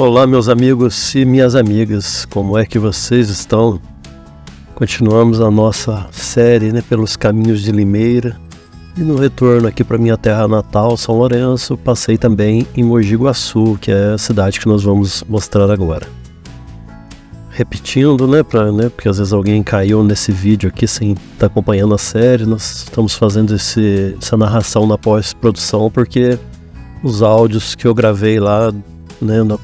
Olá, meus amigos e minhas amigas, como é que vocês estão? Continuamos a nossa série, pelos caminhos de Limeira, e no retorno aqui para minha terra natal, São Lourenço, passei também em Mogi Guaçu, que é a cidade que nós vamos mostrar agora. Repetindo, porque às vezes alguém caiu nesse vídeo aqui sem estar acompanhando a série, nós estamos fazendo essa narração na pós-produção, porque os áudios que eu gravei lá,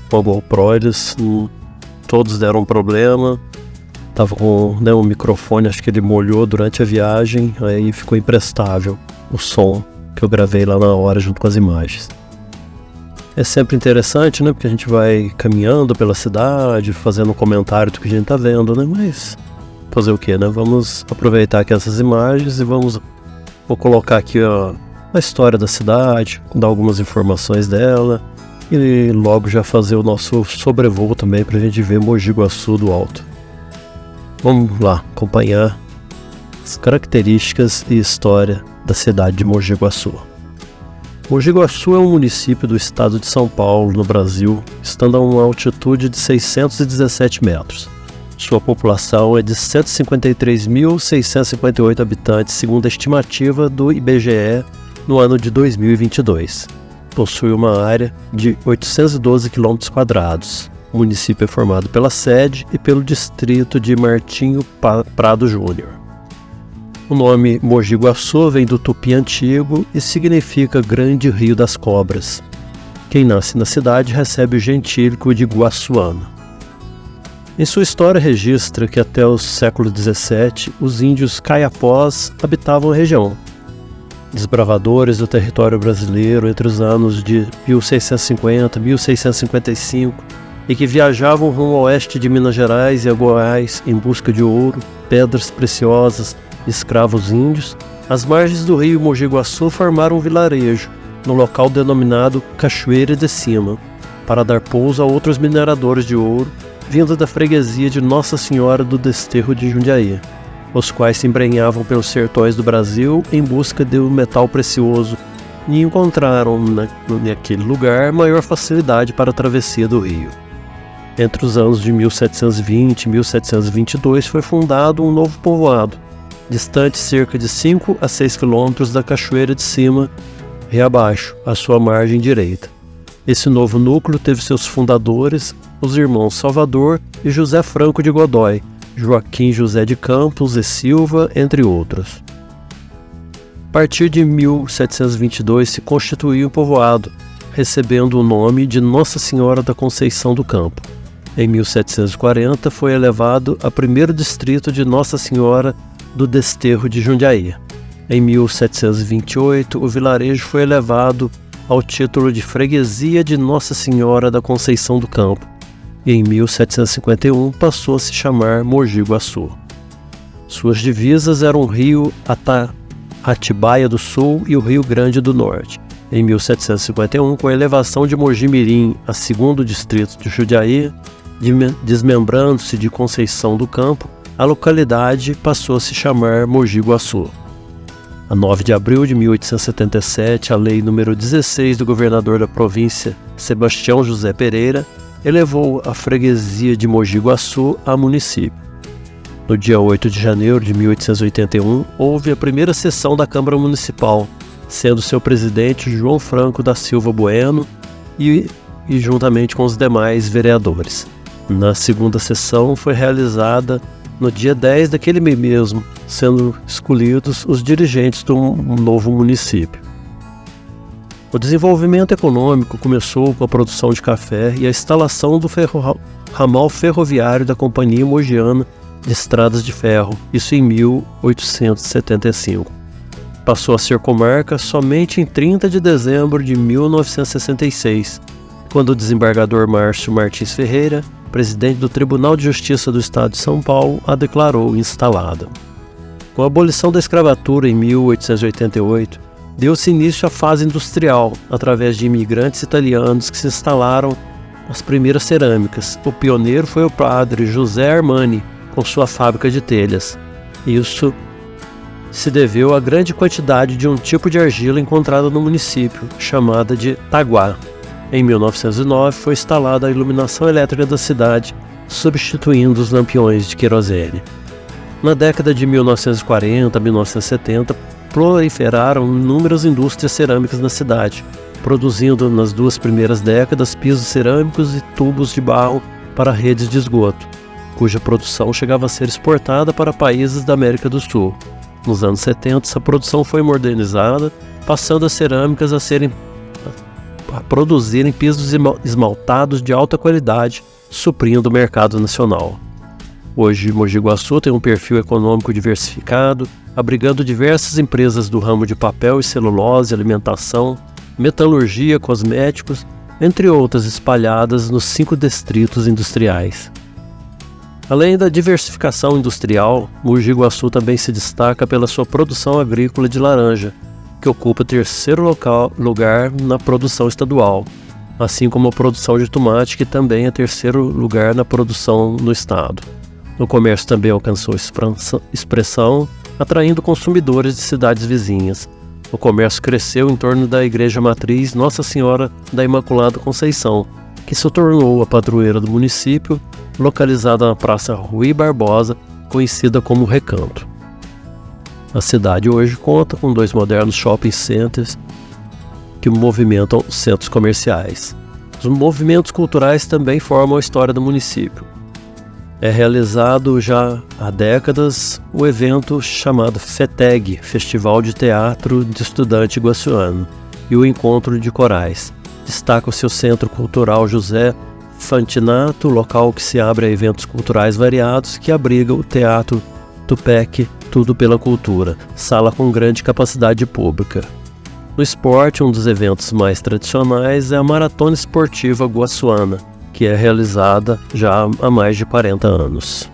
com a GoPro, todos deram problema. Tava com um microfone, acho que ele molhou durante a viagem, aí ficou imprestável o som que eu gravei lá na hora junto com as imagens. É sempre interessante, porque a gente vai caminhando pela cidade, fazendo um comentário do que a gente tá vendo, mas fazer o quê, Vamos aproveitar aqui essas imagens e vou colocar aqui a história da cidade, dar algumas informações dela, e logo já fazer o nosso sobrevoo também pra gente ver Mogi Guaçu do alto. Vamos lá acompanhar as características e história da cidade de Mogi Guaçu. Mogi Guaçu é um município do estado de São Paulo, no Brasil, estando a uma altitude de 617 metros. Sua população é de 153.658 habitantes, segundo a estimativa do IBGE no ano de 2022. Possui uma área de 812 km². O município é formado pela sede e pelo distrito de Martinho Prado Júnior. O nome Mogi Guaçu vem do tupi antigo e significa Grande Rio das Cobras. Quem nasce na cidade recebe o gentílico de guaçuano. Em sua história registra que até o século XVII os índios caiapós habitavam a região. Desbravadores do território brasileiro entre os anos de 1650 e 1655 e que viajavam rumo ao oeste de Minas Gerais e a Goiás em busca de ouro, pedras preciosas e escravos índios, as margens do rio Mogi Guaçu formaram um vilarejo, no local denominado Cachoeira de Cima, para dar pouso a outros mineradores de ouro, vindo da freguesia de Nossa Senhora do Desterro de Jundiaí, os quais se embrenhavam pelos sertões do Brasil em busca de um metal precioso e encontraram naquele lugar maior facilidade para a travessia do rio. Entre os anos de 1720 e 1722 foi fundado um novo povoado, distante cerca de 5 a 6 quilômetros da Cachoeira de Cima, rio abaixo, à sua margem direita. Esse novo núcleo teve seus fundadores, os irmãos Salvador e José Franco de Godoy, Joaquim José de Campos e Silva, entre outros. A partir de 1722 se constituiu um povoado, recebendo o nome de Nossa Senhora da Conceição do Campo. Em 1740 foi elevado a primeiro distrito de Nossa Senhora do Desterro de Jundiaí. Em 1728 o vilarejo foi elevado ao título de Freguesia de Nossa Senhora da Conceição do Campo, e em 1751 passou a se chamar Mogi Guaçu. Suas divisas eram o rio Atibaia do Sul e o Rio Grande do Norte. Em 1751, com a elevação de Mogi Mirim a segundo distrito de Jundiaí, desmembrando-se de Conceição do Campo, a localidade passou a se chamar Mogi Guaçu. A 9 de abril de 1877, a Lei nº 16 do governador da província, Sebastião José Pereira, elevou a freguesia de Mogi Guaçu a município. No dia 8 de janeiro de 1881, houve a primeira sessão da Câmara Municipal, sendo seu presidente João Franco da Silva Bueno e juntamente com os demais vereadores. Na segunda sessão foi realizada no dia 10 daquele mês mesmo, sendo escolhidos os dirigentes do novo município. O desenvolvimento econômico começou com a produção de café e a instalação do ramal ferroviário da Companhia Mogiana de Estradas de Ferro, isso em 1875. Passou a ser comarca somente em 30 de dezembro de 1966, quando o desembargador Márcio Martins Ferreira, presidente do Tribunal de Justiça do Estado de São Paulo, a declarou instalada. Com a abolição da escravatura em 1888, deu-se início à fase industrial, através de imigrantes italianos que se instalaram as primeiras cerâmicas. O pioneiro foi o padre José Armani, com sua fábrica de telhas. Isso se deveu à grande quantidade de um tipo de argila encontrada no município, chamada de taguá. Em 1909 foi instalada a iluminação elétrica da cidade, substituindo os lampiões de querosene. Na década de 1940 a 1970, proliferaram inúmeras indústrias cerâmicas na cidade, produzindo nas duas primeiras décadas pisos cerâmicos e tubos de barro para redes de esgoto, cuja produção chegava a ser exportada para países da América do Sul. Nos anos 70, essa produção foi modernizada, passando as cerâmicas a produzirem pisos esmaltados de alta qualidade, suprindo o mercado nacional. Hoje, Mogi Guaçu tem um perfil econômico diversificado, abrigando diversas empresas do ramo de papel e celulose, alimentação, metalurgia, cosméticos, entre outras espalhadas nos 5 distritos industriais. Além da diversificação industrial, Mogi Guaçu também se destaca pela sua produção agrícola de laranja, que ocupa o terceiro lugar na produção estadual, assim como a produção de tomate, que também é terceiro lugar na produção no estado. O comércio também alcançou expressão, atraindo consumidores de cidades vizinhas. O comércio cresceu em torno da igreja matriz Nossa Senhora da Imaculada Conceição, que se tornou a padroeira do município, localizada na Praça Rui Barbosa, conhecida como Recanto. A cidade hoje conta com 2 modernos shopping centers que movimentam os centros comerciais. Os movimentos culturais também formam a história do município. É realizado já há décadas o evento chamado FETEG, Festival de Teatro de Estudante Iguaçuano, e o Encontro de Corais. Destaca o seu Centro Cultural José Fantinato, local que se abre a eventos culturais variados, que abriga o Teatro Tupec, Tudo pela Cultura, sala com grande capacidade pública. No esporte, um dos eventos mais tradicionais é a Maratona Esportiva Guaçuana, que é realizada já há mais de 40 anos.